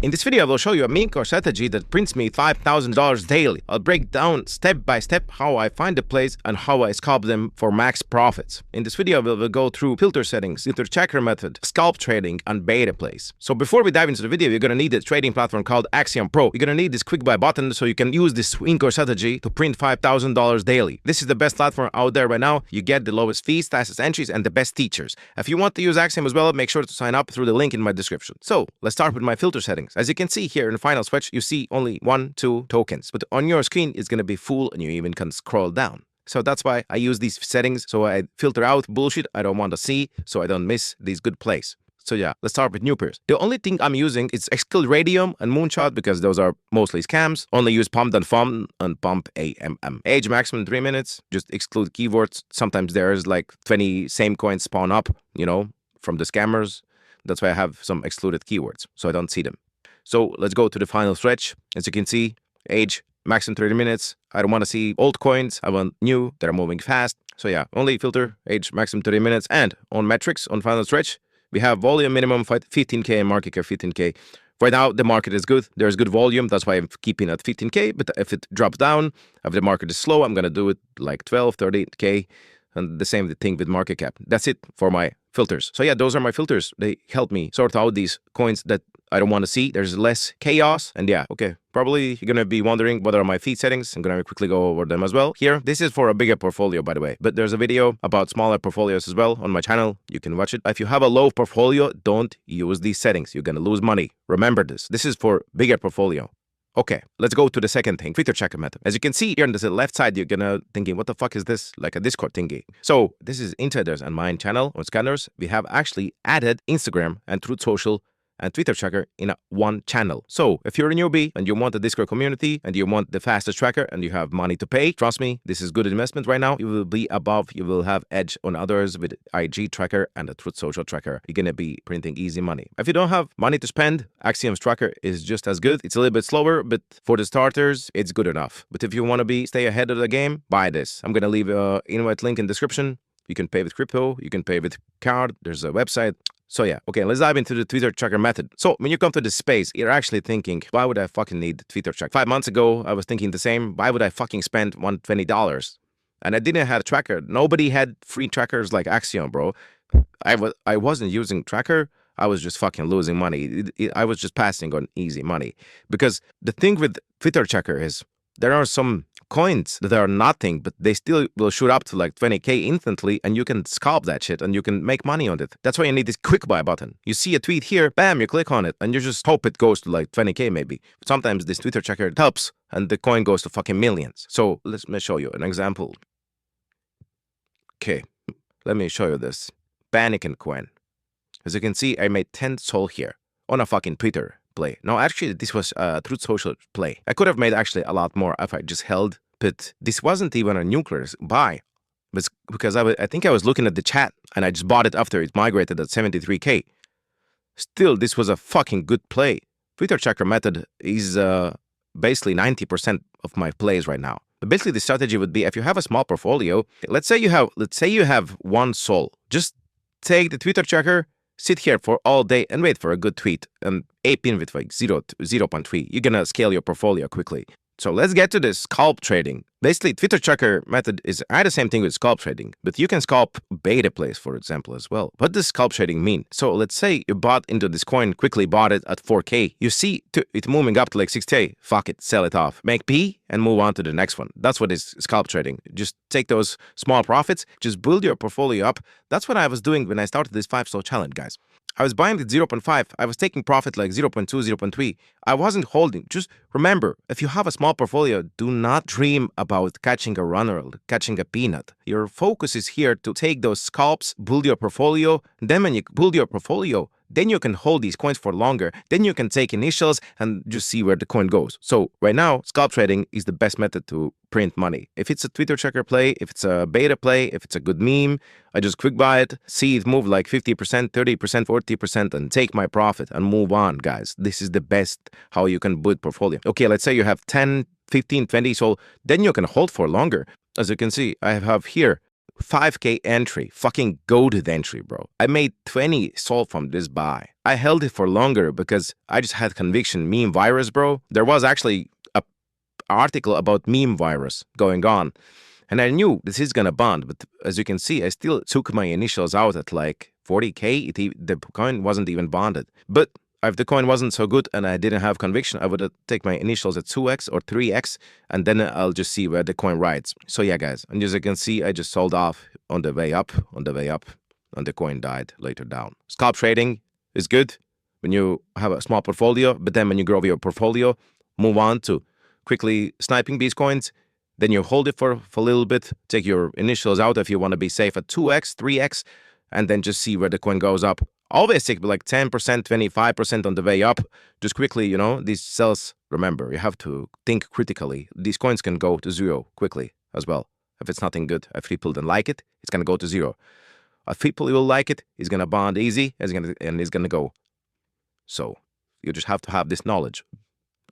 In this video, I will show you a Memecoin strategy that prints me $5,000 daily. I'll break down step by step how I find the plays and how I scalp them for max profits. In this video, we will go through filter settings, filter checker method, scalp trading, and beta plays. So before we dive into the video, you're gonna need a trading platform called Axiom Pro. You're gonna need this quick buy button so you can use this Memecoin strategy to print $5,000 daily. This is the best platform out there right now. You get the lowest fees, fastest entries, and the best teachers. If you want to use Axiom as well, make sure to sign up through the link in my description. So let's start with my filter settings. As you can see here in the final switch, you see only 2 tokens, but on your screen it's going to be full and you even can scroll down. So that's why I use these settings, so I filter out bullshit I don't want to see, so I don't miss these good plays. So yeah, let's start with new pairs. The only thing I'm using is Radium and Moonshot because those are mostly scams. Only use Pumped and Fun and Pump AMM. Age maximum 3 minutes, just exclude keywords. Sometimes there's like 20 same coins spawn up, from the scammers. That's why I have some excluded keywords, so I don't see them. So let's go to the final stretch. As you can see, age maximum 30 minutes. I don't want to see altcoins. I want new that are moving fast. So yeah, only filter age maximum 30 minutes. And on metrics, on final stretch, we have volume minimum 15K and market cap 15K. Right now, the market is good. There's good volume. That's why I'm keeping at 15K. But if it drops down, if the market is slow, I'm going to do it like 12, 30K. And the same thing with market cap. That's it for my filters. So yeah, those are my filters. They help me sort out these coins that I don't want to see. There's less chaos. And yeah, okay. Probably you're going to be wondering what are my feed settings. I'm going to quickly go over them as well. Here, this is for a bigger portfolio, by the way. But there's a video about smaller portfolios as well on my channel. You can watch it. If you have a low portfolio, don't use these settings. You're going to lose money. Remember this. This is for bigger portfolio. Okay, let's go to the second thing, filter checker method. As you can see here on the left side, you're gonna thinking, what the fuck is this? Like a Discord thingy. So this is Insiders and Mine channel on Scanners. We have actually added Instagram and Truth Social and Twitter tracker in one channel. So if you're a newbie and you want the Discord community and you want the fastest tracker and you have money to pay, trust me, this is good investment right now. You will be above, you will have edge on others with IG tracker and the Truth Social tracker. You're gonna be printing easy money. If you don't have money to spend, Axiom's tracker is just as good. It's a little bit slower, but for the starters, it's good enough. But if you want to stay ahead of the game, buy this. I'm gonna leave an invite link in the description. You can pay with crypto, you can pay with card, there's a website. So yeah, okay, let's dive into the Twitter tracker method. So when you come to this space, you're actually thinking, why would I fucking need the Twitter tracker? 5 months ago, I was thinking the same. Why would I fucking spend $120? And I didn't have a tracker. Nobody had free trackers like Axiom, bro. I wasn't using tracker. I was just fucking losing money. I was just passing on easy money. Because the thing with Twitter tracker is there are some coins that are nothing, but they still will shoot up to like 20K instantly, and you can scalp that shit and you can make money on it. That's why you need this quick buy button. You see a tweet here, bam, you click on it, and you just hope it goes to like 20K maybe. But sometimes this Twitter tracker helps, and the coin goes to fucking millions. So let me show you an example. Okay, let me show you this. Memecoin coin. As you can see, I made 10 SOL here on a fucking Twitter play. No, actually, this was a Truth Social play. I could have made actually a lot more if I just held, but this wasn't even a nuclear buy. But because I think I was looking at the chat and I just bought it after it migrated at 73K. Still, this was a fucking good play. Twitter tracker method is basically 90% of my plays right now. But basically, the strategy would be if you have a small portfolio, let's say you have 1 SOL, just take the Twitter tracker, sit here for all day and wait for a good tweet and ape in with like 0.3. You're gonna scale your portfolio quickly. So let's get to this scalp trading. Basically, Twitter tracker method is the same thing with scalp trading, but you can scalp beta plays, for example, as well. What does scalp trading mean? So let's say you bought into this coin, quickly bought it at 4K. You see it moving up to like 6K. Fuck it, sell it off. Make P and move on to the next one. That's what is scalp trading. Just take those small profits, just build your portfolio up. That's what I was doing when I started this 5-SOL challenge, guys. I was buying at 0.5. I was taking profit like 0.2, 0.3. I wasn't holding. Just remember, if you have a small portfolio, do not dream about catching a runner, catching a peanut. Your focus is here to take those scalps, build your portfolio. Then when you build your portfolio, then you can hold these coins for longer. Then you can take initials and just see where the coin goes. So right now, scalp trading is the best method to print money. If it's a Twitter tracker play, if it's a beta play, if it's a good meme, I just quick buy it, see it move like 50%, 30%, 40% and take my profit and move on, guys. This is the best how you can build portfolio. Okay, let's say you have 10, 15, 20, so then you can hold for longer. As you can see, I have here 5K entry, fucking goated entry, bro. I made 20 sold from this buy. I held it for longer because I just had conviction. Meme virus, bro. There was actually a article about meme virus going on, and I knew this is gonna bond. But as you can see, I still took my initials out at like 40K. The coin wasn't even bonded. But if the coin wasn't so good and I didn't have conviction, I would take my initials at 2x or 3x, and then I'll just see where the coin rides. So yeah, guys, and as you can see, I just sold off on the way up, and the coin died later down. Scalp trading is good when you have a small portfolio, but then when you grow your portfolio, move on to quickly sniping these coins. Then you hold it for a little bit, take your initials out if you want to be safe at 2x, 3x, and then just see where the coin goes up. Always take like 10%, 25% on the way up. Just quickly, these sells, remember, you have to think critically. These coins can go to zero quickly as well. If it's nothing good, if people don't like it, it's going to go to zero. If people will like it, it's going to bond easy, and it's going to go. So you just have to have this knowledge.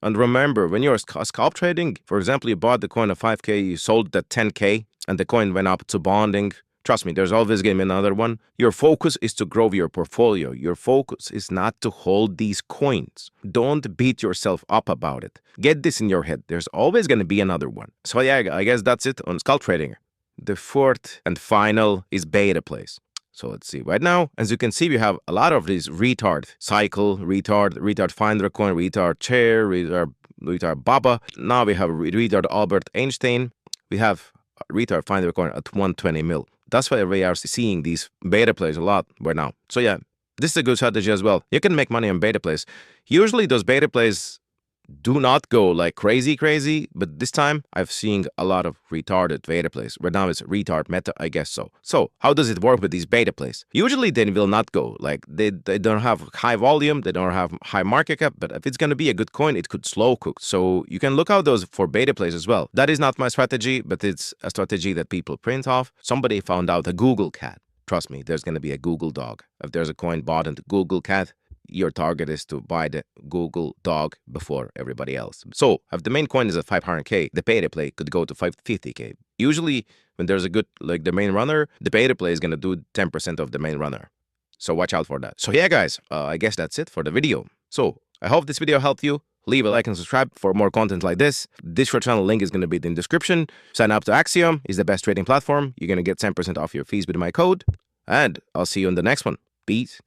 And remember, when you're scalp trading, for example, you bought the coin at 5K, you sold at 10K, and the coin went up to bonding. Trust me, there's always going to be another one. Your focus is to grow your portfolio. Your focus is not to hold these coins. Don't beat yourself up about it. Get this in your head. There's always going to be another one. So yeah, I guess that's it on scalp trading. The fourth and final is beta plays. So let's see. Right now, as you can see, we have a lot of these retard cycle, retard finder coin, retard chair, retard Baba. Now we have retard Albert Einstein. We have retard finder coin at 120 mil. That's why we are seeing these beta plays a lot right now. So yeah, this is a good strategy as well. You can make money on beta plays. Usually those beta plays do not go like crazy, but this time I've seen a lot of retarded beta plays. Right now it's retard meta, I guess so. So how does it work with these beta plays? Usually they will not go, like they don't have high volume, they don't have high market cap, but if it's going to be a good coin, it could slow cook. So you can look out those for beta plays as well. That is not my strategy, but it's a strategy that people print off. Somebody found out a Google cat. Trust me, there's going to be a Google dog. If there's a coin bought into Google cat, your target is to buy the Google dog before everybody else. So if the main coin is at 500K, the beta play could go to 550K. Usually when there's a good, like the main runner, the beta play is going to do 10% of the main runner. So watch out for that. So yeah, guys, I guess that's it for the video. So I hope this video helped you. Leave a like and subscribe for more content like this. Discord channel link is going to be in the description. Sign up to Axiom. It's the best trading platform. You're going to get 10% off your fees with my code. And I'll see you in the next one. Peace.